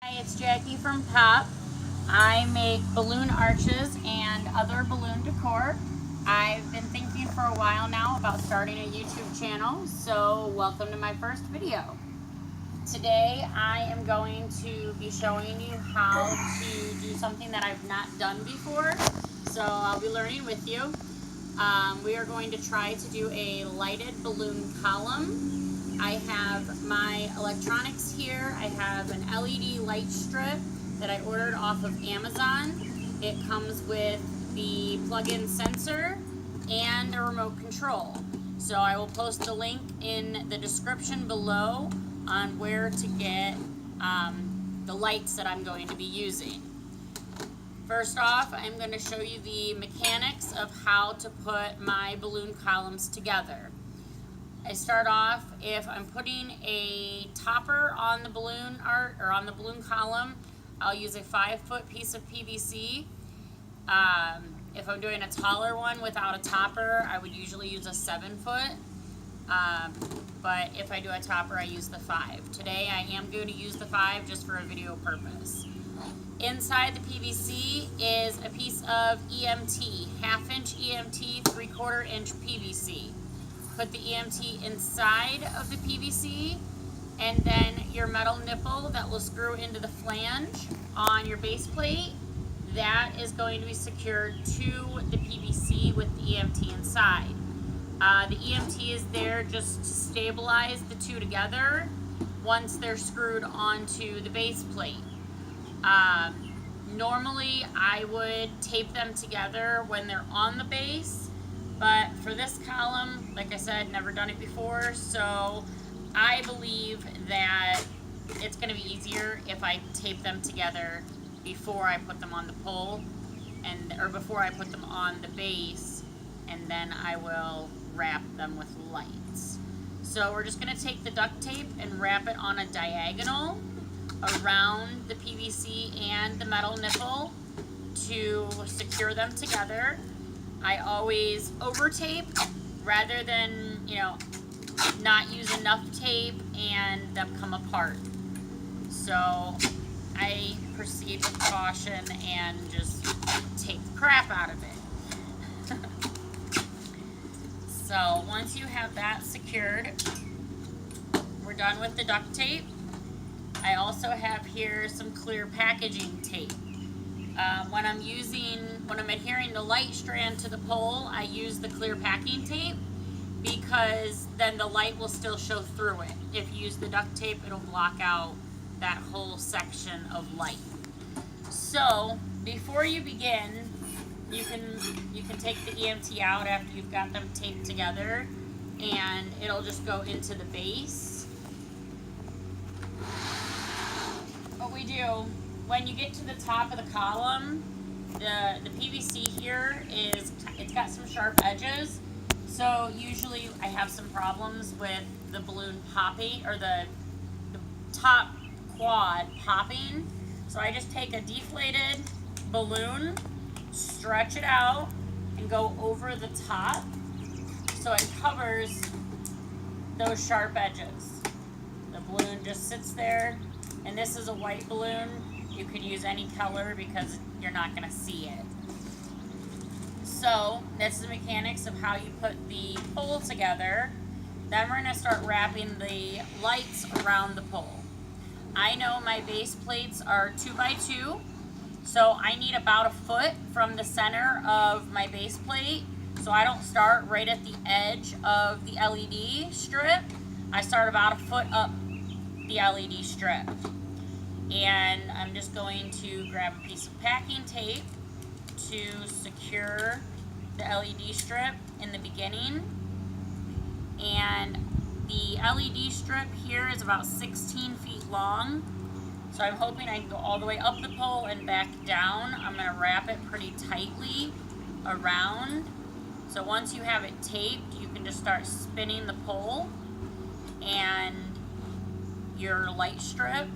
Hi, it's Jackie from Pop. I make balloon arches and other balloon decor. I've been thinking for a while now about starting a YouTube channel, so welcome to my first video. Today I am going to be showing you how to do something that I've not done before, so I'll be learning with you. We are going to try to do a lighted balloon column. I have my electronics here. I have an LED light strip that I ordered off of Amazon. It comes with the plug-in sensor and a remote control. So I will post the link in the description below on where to get the lights that I'm going to be using. First off, I'm going to show you the mechanics of how to put my balloon columns together. I start off, if I'm putting a topper on the balloon art or on the balloon column, I'll use a 5-foot piece of PVC. If I'm doing a taller one without a topper, I would usually use a 7-foot. But if I do a topper, I use the 5. Today I am going to use the 5 just for a video purpose. Inside the PVC is a piece of EMT, 1/2-inch EMT, 3/4-inch PVC. Put the EMT inside of the PVC, and then your metal nipple that will screw into the flange on your base plate, that is going to be secured to the PVC with the EMT inside. The EMT is there just to stabilize the two together once they're screwed onto the base plate. Normally I would tape them together when they're on the base, but for this column, like I said, never done it before, so I believe that it's going to be easier if I tape them together before I put them on the pole, or before I put them on the base, and then I will wrap them with lights. So we're just going to take the duct tape and wrap it on a diagonal around the PVC and the metal nipple to secure them together. I always over tape rather than, not use enough tape and them come apart. So I proceed with caution and just take the crap out of it. So once you have that secured, we're done with the duct tape. I also have here some clear packaging tape. When I'm adhering the light strand to the pole, I use the clear packing tape because then the light will still show through it. If you use the duct tape, it'll block out that whole section of light. So before you begin, you can take the EMT out after you've got them taped together, and it'll just go into the base. What we do, when you get to the top of the column, the PVC here it's got some sharp edges, so usually I have some problems with the balloon popping, or the top quad popping. So I just take a deflated balloon, stretch it out, and go over the top so it covers those sharp edges. The balloon just sits there. And this is a white balloon. You could use any color because you're not going to see it. So that's the mechanics of how you put the pole together. Then we're going to start wrapping the lights around the pole. I know my base plates are 2x2, so I need about 1 foot from the center of my base plate. So I don't start right at the edge of the LED strip. I start about 1 foot up the LED strip. And I'm just going to grab a piece of packing tape to secure the LED strip in the beginning. And the LED strip here is about 16 feet long. So I'm hoping I can go all the way up the pole and back down. I'm going to wrap it pretty tightly around. So once you have it taped, you can just start spinning the pole and your light strip,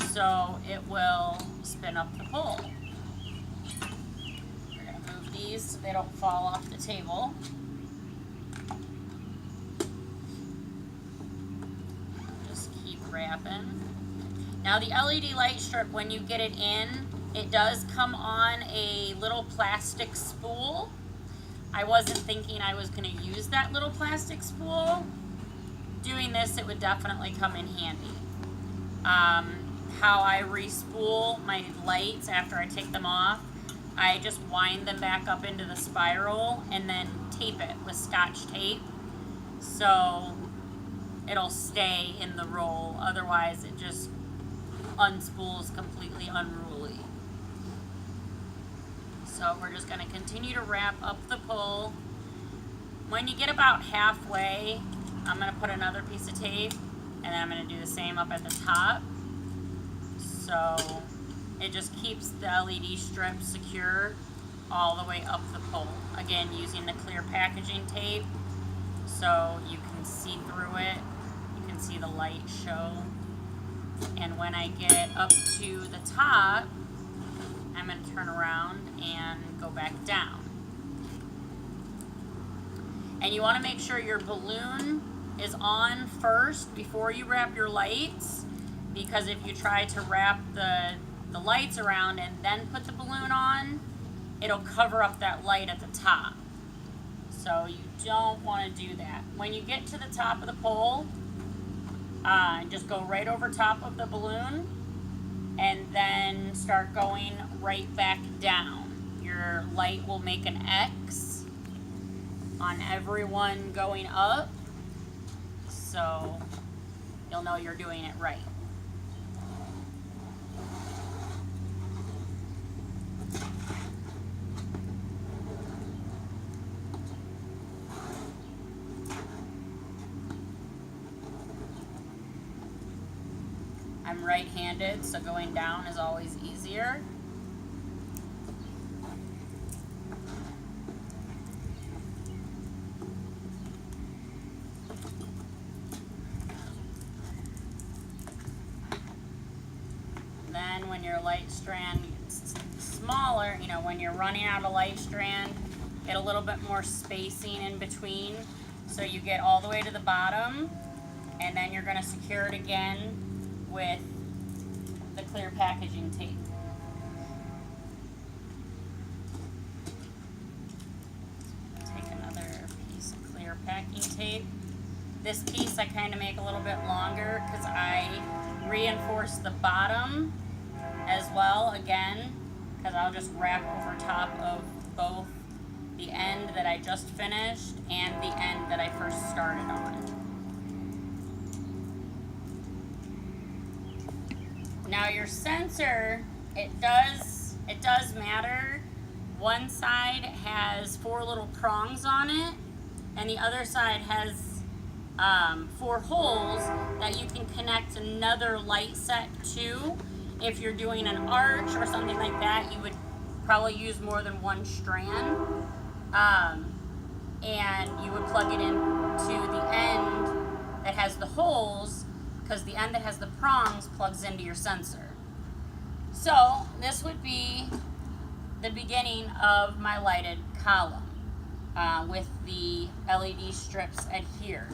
so it will spin up the pole. We're going to move these so they don't fall off the table. Just keep wrapping. Now the LED light strip, when you get it in, it does come on a little plastic spool. I wasn't thinking I was going to use that little plastic spool. Doing this, it would definitely come in handy. How I re-spool my lights after I take them off, I just wind them back up into the spiral and then tape it with Scotch tape so it'll stay in the roll. Otherwise, it just unspools completely unruly. So we're just going to continue to wrap up the pull. When you get about halfway, I'm going to put another piece of tape, and then I'm going to do the same up at the top. So it just keeps the LED strip secure all the way up the pole. Again, using the clear packaging tape so you can see through it. You can see the light show. And when I get up to the top, I'm going to turn around and go back down. And you want to make sure your balloon is on first before you wrap your lights, because if you try to wrap the lights around and then put the balloon on, it'll cover up that light at the top. So you don't want to do that. When you get to the top of the pole, just go right over top of the balloon and then start going right back down. Your light will make an X on every one going up, so you'll know you're doing it right. I'm right-handed, so going down is always easier. Then when your light strand gets smaller, you know, when you're running out of light strand, get a little bit more spacing in between so you get all the way to the bottom, and then you're going to secure it again with the clear packaging tape. Take another piece of clear packing tape. This piece I kind of make a little bit longer because I reinforce the bottom as well, again, because I'll just wrap over top of both the end that I just finished and the end that I first started on. Now your sensor, it does matter. One side has 4 little prongs on it, and the other side has 4 holes that you can connect another light set to. If you're doing an arch or something like that, you would probably use more than one strand, and you would plug it into the end that has the holes, because the end that has the prongs plugs into your sensor. So this would be the beginning of my lighted column with the LED strips adhered.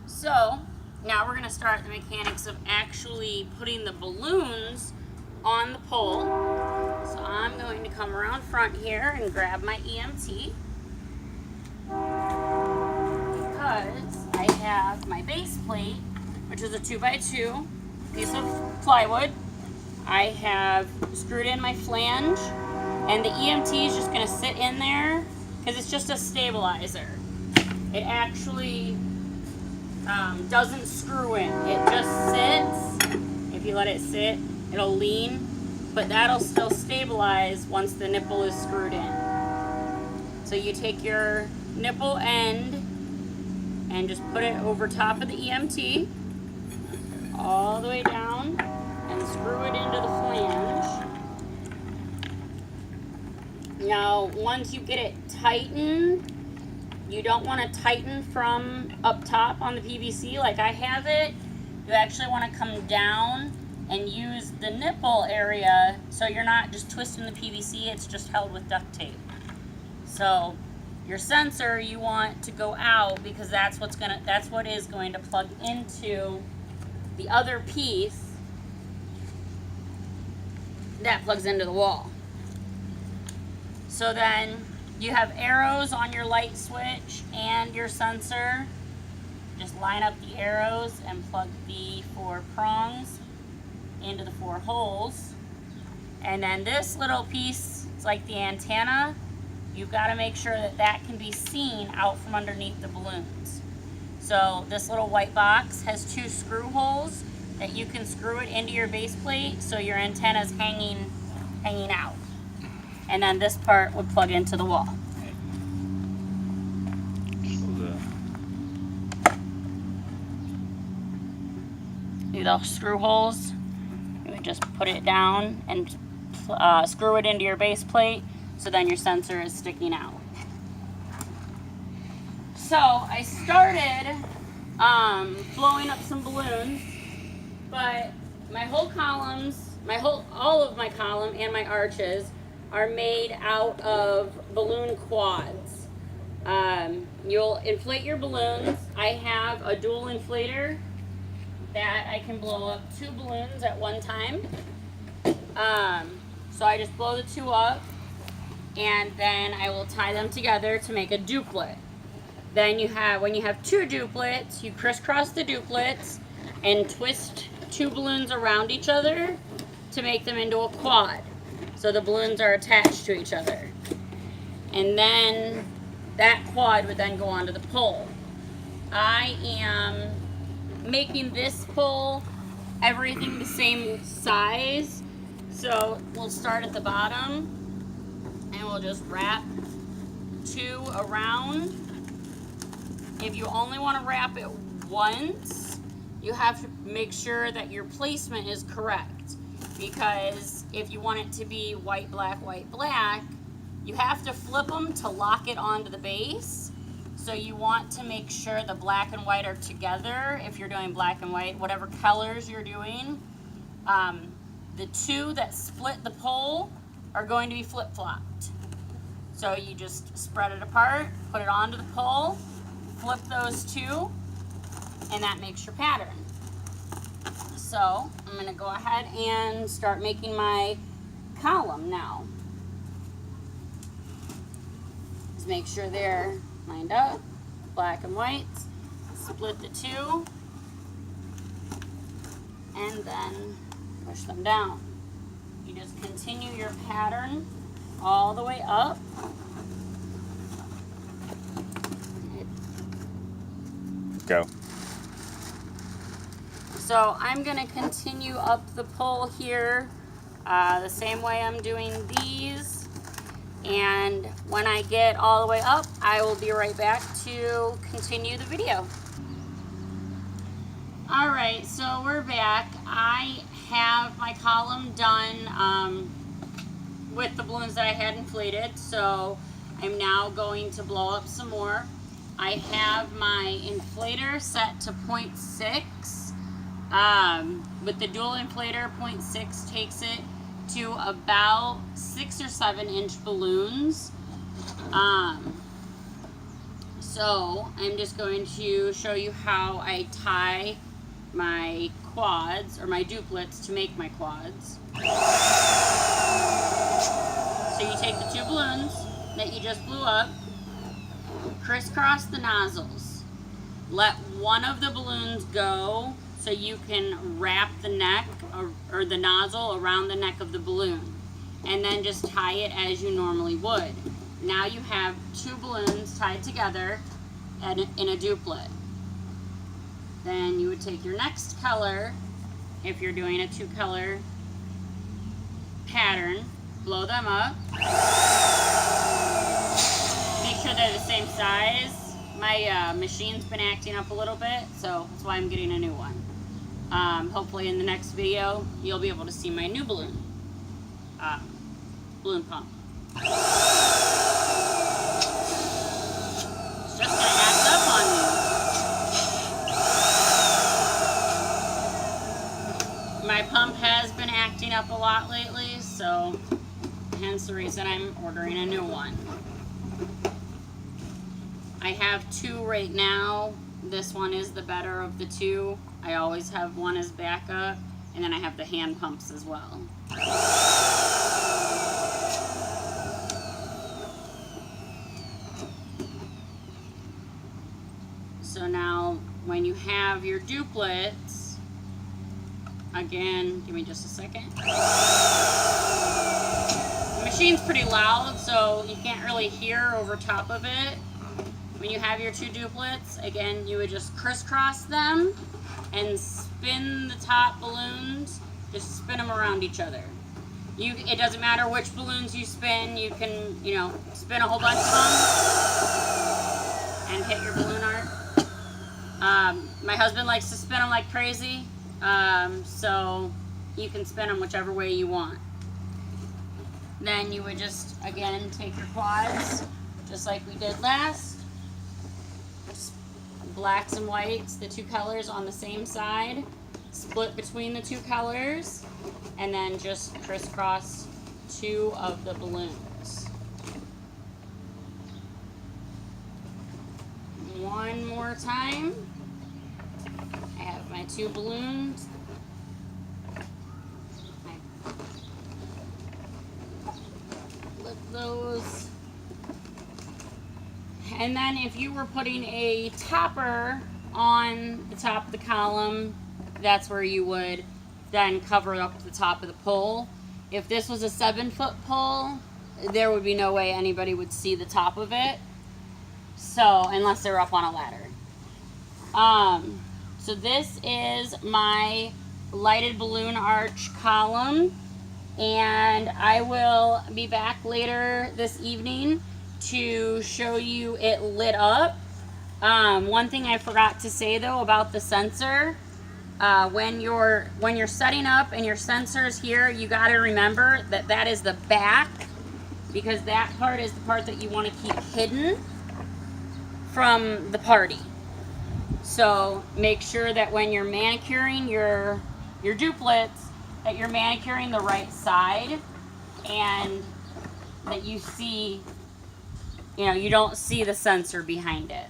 So now we're going to start the mechanics of actually putting the balloons on the pole. So I'm going to come around front here and grab my EMT, because I have my base plate, which is a 2x2 piece of plywood. I have screwed in my flange, and the EMT is just going to sit in there because it's just a stabilizer. It actually doesn't screw in. It just sits. If you let it sit, it'll lean, but that'll still stabilize once the nipple is screwed in. So you take your nipple end and just put it over top of the EMT all the way down and screw it into the flange. Now, once you get it tightened, you don't want to tighten from up top on the PVC like I have it. You actually want to come down and use the nipple area so you're not just twisting the PVC, it's just held with duct tape. So your sensor you want to go out, because that's what is going to plug into the other piece that plugs into the wall. So then you have arrows on your light switch and your sensor. Just line up the arrows and plug the 4 prongs into the 4 holes. And then this little piece, it's like the antenna. You've got to make sure that that can be seen out from underneath the balloons. So this little white box has 2 screw holes that you can screw it into your base plate so your antenna is hanging out. And then this part would plug into the wall. See those screw holes? You would just put it down and screw it into your base plate so then your sensor is sticking out. So I started blowing up some balloons, but my whole columns, all of my column and my arches are made out of balloon quads. You'll inflate your balloons. I have a dual inflator that I can blow up 2 balloons at one time. So I just blow the 2 up, and then I will tie them together to make a duplet. Then when you have 2 duplets, you crisscross the duplets and twist 2 balloons around each other to make them into a quad. So the balloons are attached to each other. And then that quad would then go onto the pole. I am making this pole everything the same size. So we'll start at the bottom and we'll just wrap 2 around. If you only want to wrap it once, you have to make sure that your placement is correct, because if you want it to be white, black, you have to flip them to lock it onto the base. So you want to make sure the black and white are together. If you're doing black and white, whatever colors you're doing, the 2 that split the pole are going to be flip-flopped. So you just spread it apart, put it onto the pole, flip those 2, and that makes your pattern. So I'm going to go ahead and start making my column now. Just make sure they're lined up, black and white, split the 2, and then push them down. You just continue your pattern all the way up. Go. So I'm going to continue up the pole here the same way I'm doing these. And when I get all the way up, I will be right back to continue the video. Alright, so we're back. I have my column done with the balloons that I had inflated, so I'm now going to blow up some more. I have my inflator set to 0.6. With the dual inflator, 0.6 takes it to about 6 or 7 inch balloons. So I'm just going to show you how I tie my quads, or my duplets, to make my quads. So you take the 2 balloons that you just blew up, crisscross the nozzles. Let one of the balloons go so you can wrap the neck or the nozzle around the neck of the balloon, and then just tie it as you normally would. Now you have 2 balloons tied together in a duplet. Then you would take your next color, if you're doing a 2-color pattern, blow them up. Make sure they're the same size. My machine's been acting up a little bit, so that's why I'm getting a new one. Hopefully in the next video, you'll be able to see my new balloon pump. It's just gonna act up on me. My pump has been acting up a lot lately, so hence the reason I'm ordering a new one. I have 2 right now. This one is the better of the 2. I always have one as backup, and then I have the hand pumps as well. when you have your duplets, again, give me just a second. The machine's pretty loud, so you can't really hear over top of it. When you have your two duplets, again, you would just crisscross them and spin the top balloons. Just spin them around each other. It doesn't matter which balloons you spin. You can, spin a whole bunch of them and hit your balloon arch. My husband likes to spin them like crazy, so you can spin them whichever way you want. Then you would just, again, take your quads, just like we did last. Just blacks and whites, the two colors on the same side. Split between the two colors, and then just crisscross two of the balloons. One more time. I have my two balloons. I flip those. And then if you were putting a topper on the top of the column, that's where you would then cover up the top of the pole. If this was a 7-foot pole, there would be no way anybody would see the top of it. So, unless they're up on a ladder. So this is my lighted balloon arch column, and I will be back later this evening to show you it lit up. One thing I forgot to say though about the sensor, when you're setting up and your sensor's here, you got to remember that that is the back, because that part is the part that you want to keep hidden from the party. So make sure that when you're manicuring your duplets, that you're manicuring the right side, and that you see, you don't see the sensor behind it.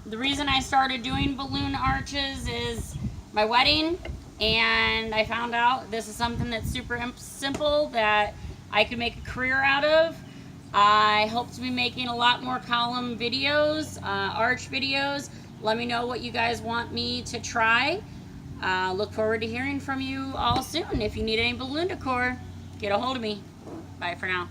The reason I started doing balloon arches is my wedding, and I found out this is something that's super simple that I could make a career out of. I hope to be making a lot more column videos, arch videos. Let me know what you guys want me to try. Look forward to hearing from you all soon. If you need any balloon decor, get a hold of me. Bye for now.